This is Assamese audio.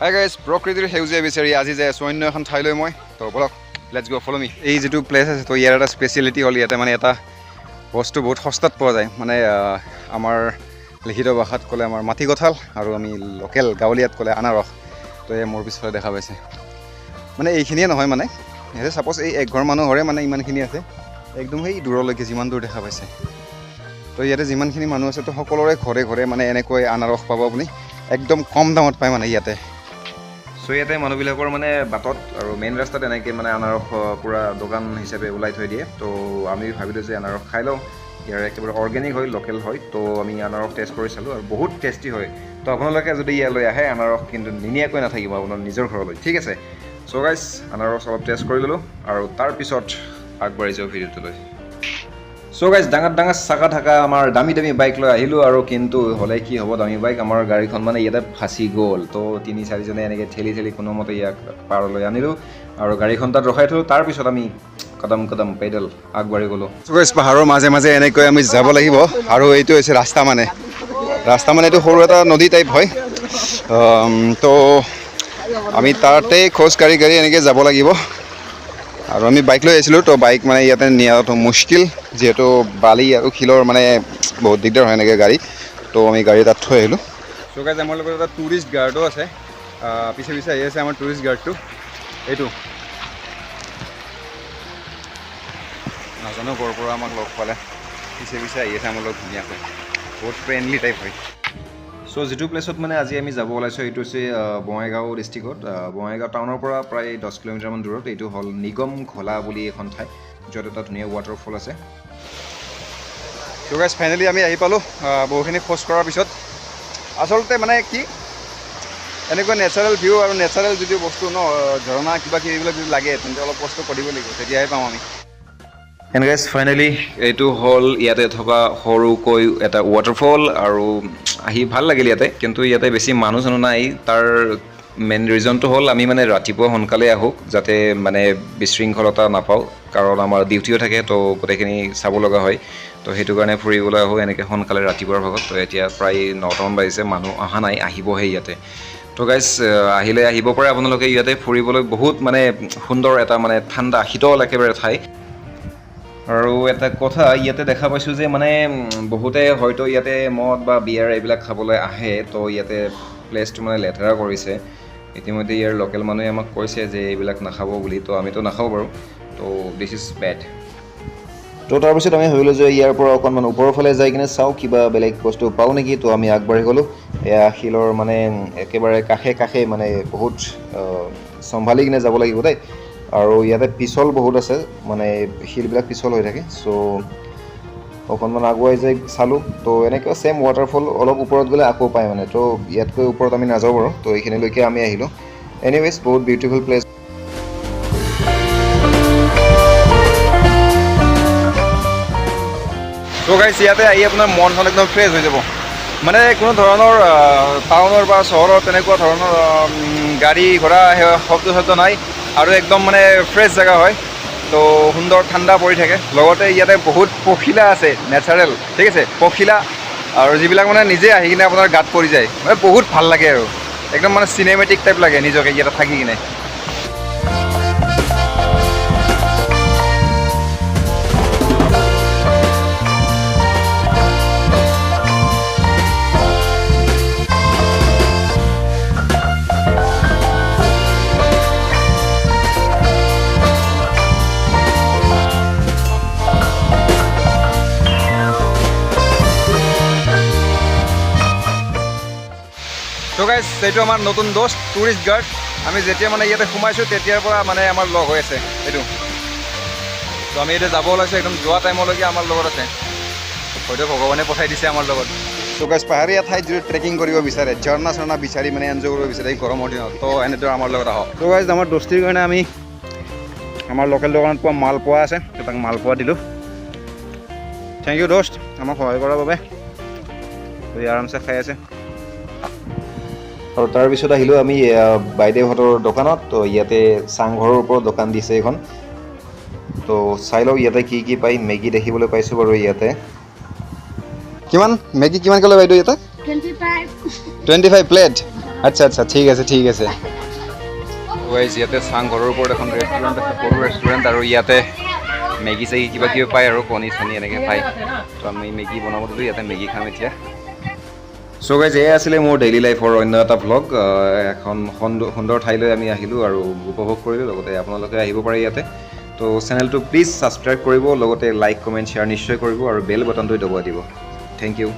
হাই গাইজ, প্ৰকৃতিৰ সেউজীয়া বিচাৰি আজি যাই আছোঁ অন্য এখন ঠাইলৈ মই। তো বলক, লেটছ গো, ফ'ল' মি। এই যিটো প্লেচ আছে তো ইয়াৰ এটা স্পেচিয়েলিটি হ'ল ইয়াতে মানে এটা বস্তু বহুত সস্তাত পোৱা যায়। মানে আমাৰ লিখিত ভাষাত ক'লে আমাৰ মাটি কঁঠাল আৰু আমি লোকেল গাঁৱলীয়াত ক'লে আনাৰস। তো এই মোৰ পিছফালে দেখা পাইছে মানে এইখিনিয়ে নহয়, মানে ইয়াতে ছাপ'জ এই একঘৰ মানুহৰে মানে ইমানখিনি আছে, একদম সেই দূৰলৈকে যিমান দূৰ দেখা পাইছে। তো ইয়াতে যিমানখিনি মানুহ আছে তো সকলোৰে ঘৰে ঘৰে মানে এনেকৈ আনাৰস পাব আপুনি, একদম কম দামত পায় মানে ইয়াতে। চ' ইয়াতে মানুহবিলাকৰ মানে বাটত আৰু মেইন ৰাস্তাত এনেকৈ মানে আনাৰস পূৰা দোকান হিচাপে ওলাই থৈ দিয়ে। তো আমি ভাবিলোঁ যে আনাৰস খাই লওঁ, ইয়াৰ একেবাৰে অৰ্গেনিক হয়, লোকেল হয়। তো আমি আনাৰস টেষ্ট কৰি চালোঁ আৰু বহুত টেষ্টি হয়। তো আপোনালোকে যদি ইয়ালৈ আহে আনাৰস কিন্তু নিনিয়াকৈ নাথাকিব আপোনাৰ নিজৰ ঘৰলৈ, ঠিক আছে। চ' গাইজ, আনাৰস অলপ টেষ্ট কৰি ল'লোঁ আৰু তাৰপিছত আগবাঢ়ি যাওঁ ভিডিঅ'টোলৈ। চ' গাইজ, ডাঙৰ ডাঙৰ চাকা থকা আমাৰ দামী দামী বাইক লৈ আহিলোঁ আৰু কিন্তু হ'লে কি হ'ব, দামী বাইক আমাৰ গাড়ীখন মানে ইয়াতে ফাঁচি গ'ল। তো 3-4জনে এনেকৈ ঠেলি ঠেলি কোনোমতে ইয়াক পাৰলৈ আনিলোঁ আৰু গাড়ীখন তাত ৰখাই থলোঁ। তাৰপিছত আমি কদম পেডেল আগবাঢ়ি গ'লোঁ। চ' গাইজ, পাহাৰৰ মাজে মাজে এনেকৈ আমি যাব লাগিব আৰু এইটো হৈছে ৰাস্তা মানে এইটো সৰু এটা নদী টাইপ হয়। তো আমি তাতে খোজকাঢ়ি এনেকৈ যাব লাগিব আৰু আমি বাইক লৈ আহিছিলোঁ। তো বাইক মানে ইয়াতে নিয়াটো মুস্কিল, যিহেতু বালি আৰু শিলৰ মানে বহুত দিগদাৰ হয় এনেকৈ গাড়ী। তো আমি গাড়ী তাত থৈ আহিলোঁ। চ' গাইজ, আমাৰ লগত এটা টুৰিষ্ট গাৰ্ডো আছে, পিছে পিছে আহি আছে আমাৰ টুৰিষ্ট গাৰ্ডটো। এইটো নাজানো ক'ৰ পৰা আমাক লগ পালে, পিছে পিছে আহি আছে আমাৰ লগত ধুনীয়াকৈ, বহুত ফ্ৰেণ্ডলি টাইপ হয়। চ' যিটো প্লেচত মানে আজি আমি যাব ওলাইছোঁ এইটো হৈছে বঙাইগাঁও ডিষ্ট্ৰিক্টত, বঙাইগাঁও টাউনৰ পৰা প্ৰায় 10 কিলোমিটাৰমান দূৰত। এইটো হ'ল নিগম ঘোলা বুলি এখন ঠাই, য'ত এটা ধুনীয়া ৱাটাৰফল আছে। চ' গাইজ, ফাইনেলি আমি আহি পালোঁ বহুখিনি খোজ কঢ়াৰ পিছত। আচলতে মানে কি, এনেকুৱা নেচাৰেল ভিউ আৰু নেচাৰেল যিটো বস্তু ন, ঝৰ্ণা কিবা কিবি এইবিলাক যদি লাগে তেন্তে অলপ কষ্ট কৰিব লাগিব, তেতিয়াহে পাওঁ আমি। এণ্ড গাইজ, ফাইনেলি এইটো হ'ল ইয়াতে থকা সৰুকৈ এটা ৱাটাৰফল আৰু আহি ভাল লাগিল ইয়াতে। কিন্তু ইয়াতে বেছি মানুহ চানুহ নাই, তাৰ মেইন ৰিজনটো হ'ল আমি মানে ৰাতিপুৱা সোনকালে আহোঁ, যাতে মানে বিশৃংখলতা নাপাওঁ, কাৰণ আমাৰ ডিউটিও থাকে। তো গোটেইখিনি চাব লগা হয়। তো সেইটো কাৰণে ফুৰিবলৈ আহোঁ এনেকৈ সোনকালে ৰাতিপুৱাৰ ভাগত। তো এতিয়া প্ৰায় 9টামান বাজিছে, মানুহ অহা নাই, আহিবহে ইয়াতে। তো গাইজ, আহিব পাৰে আপোনালোকে ইয়াতে ফুৰিবলৈ, বহুত মানে সুন্দৰ এটা মানে ঠাণ্ডা শীতল একেবাৰে ঠাই। আৰু এটা কথা ইয়াতে দেখা পাইছোঁ যে মানে বহুতে হয়তো ইয়াতে মদ বা বিয়াৰ এইবিলাক খাবলৈ আহে। তো ইয়াতে প্লেচটো মানে লেতেৰা কৰিছে। ইতিমধ্যে ইয়াৰ লোকেল মানুহে আমাক কৈছে যে এইবিলাক নাখাব বুলি। তো আমিতো নাখাওঁ বাৰু। তো দিছ ইজ বেড। তো তাৰপিছত আমি ভাবিলোঁ যে ইয়াৰ পৰা অকণমান ওপৰৰ ফালে যাই কিনে চাওঁ কিবা বেলেগ বস্তু পাওঁ নেকি। তো আমি আগবাঢ়ি গ'লোঁ। এয়া শিলৰ মানে একেবাৰে কাষে কাষে, মানে বহুত চম্ভালি কিনে যাব লাগিব দেই। আৰু ইয়াতে পিছল বহুত আছে, মানে শিলবিলাক পিছল হৈ থাকে। চ' অকণমান আগুৱাই যাই চালোঁ। তো এনেকৈ ছেম ৱাটাৰফল অলপ ওপৰত গ'লে আকৌ পায় মানে। তো ইয়াতকৈ ওপৰত আমি নাযাওঁ বাৰু। তো এইখিনিলৈকে আমি আহিলোঁ। এনিৱেজ, বহুত বিউটিফুল প্লেচ। চ' গাইজ, ইয়াতে আহি আপোনাৰ মনখন একদম ফ্ৰেছ হৈ যাব। মানে কোনো ধৰণৰ টাউনৰ বা চহৰৰ তেনেকুৱা ধৰণৰ গাড়ী ঘোঁৰা শব্দ নাই, আৰু একদম মানে ফ্ৰেছ জেগা হয়। তো সুন্দৰ ঠাণ্ডা পৰি থাকে। লগতে ইয়াতে বহুত পখিলা আছে, নেচাৰেল, ঠিক আছে, পখিলা, আৰু যিবিলাক মানে নিজে আহি কিনে আপোনাৰ গাত পৰি যায়। মানে বহুত ভাল লাগে আৰু একদম মানে চিনেমেটিক টাইপ লাগে নিজকে ইয়াতে থাকি কিনে। তো গাইজ, এইটো আমাৰ নতুন দোষ্ট টুৰিষ্ট গাৰ্ড। আমি যেতিয়া মানে ইয়াতে সোমাইছোঁ তেতিয়াৰ পৰা মানে আমাৰ লগ হৈ আছে এইটো। তো আমি এতিয়া যাব ওলাইছোঁ, একদম যোৱা টাইমলৈকে আমাৰ লগত আছে। হয়তো ভগৱানে পঠাই দিছে আমাৰ লগত। তো গাইজ, পাহাৰীয়া ঠাইত যদি ট্ৰেকিং কৰিব বিচাৰে, ঝৰ্ণা চৰ্ণা বিচাৰি মানে এনজয় কৰিব বিচাৰে এই গৰমৰ দিনত, তো এনেদৰে আমাৰ লগত আহক। তো গাইজ, আমাৰ দোস্তিৰ কাৰণে আমি আমাৰ লোকেল দোকানত পোৱা মালপোৱা আছে, তাক মালপোৱা দিলোঁ। থেংক ইউ দোস্ত, আমাক সহায় কৰাৰ বাবে। তো আৰামছে খাই আছে। আৰু তাৰপিছত আহিলোঁ আমি বাইদেউহঁতৰ দোকানত। তো ইয়াতে চাংঘৰৰ ওপৰত দোকান দিছে এইখন। তো চাই লওঁ ইয়াতে কি কি পায়। মেগী দেখিবলৈ পাইছোঁ বাৰু ইয়াতে। কিমান মেগী কিমান ক'লে বাইদেউ ইয়াতে? 25 প্লেট। আচ্ছা আচ্ছা ঠিক আছে ইয়াতে চাং ঘৰৰ ওপৰত এখন ৰেষ্টুৰেণ্ট আছে, সৰু ৰেষ্টুৰেণ্ট, আৰু ইয়াতে মেগী চেগি কিবা কিবি পায় আৰু কণী চণী এনেকৈ পায়। তো আমি মেগী বনাব দিলোঁ, ইয়াতে মেগী খাম এতিয়া। চ' গাইজ এয়াই আছিলে মোৰ ডেইলি লাইফৰ অন্য এটা ভ্লগ। এখন সুন্দৰ ঠাইলৈ আমি আহিলোঁ আৰু উপভোগ কৰিলোঁ, লগতে আপোনালোকে আহিব পাৰে ইয়াতে। তো চেনেলটো প্লিজ ছাবস্ক্ৰাইব কৰিব, লগতে লাইক কমেণ্ট শ্বেয়াৰ নিশ্চয় কৰিব আৰু বেল বটনটো দবাই দিব। Thank U.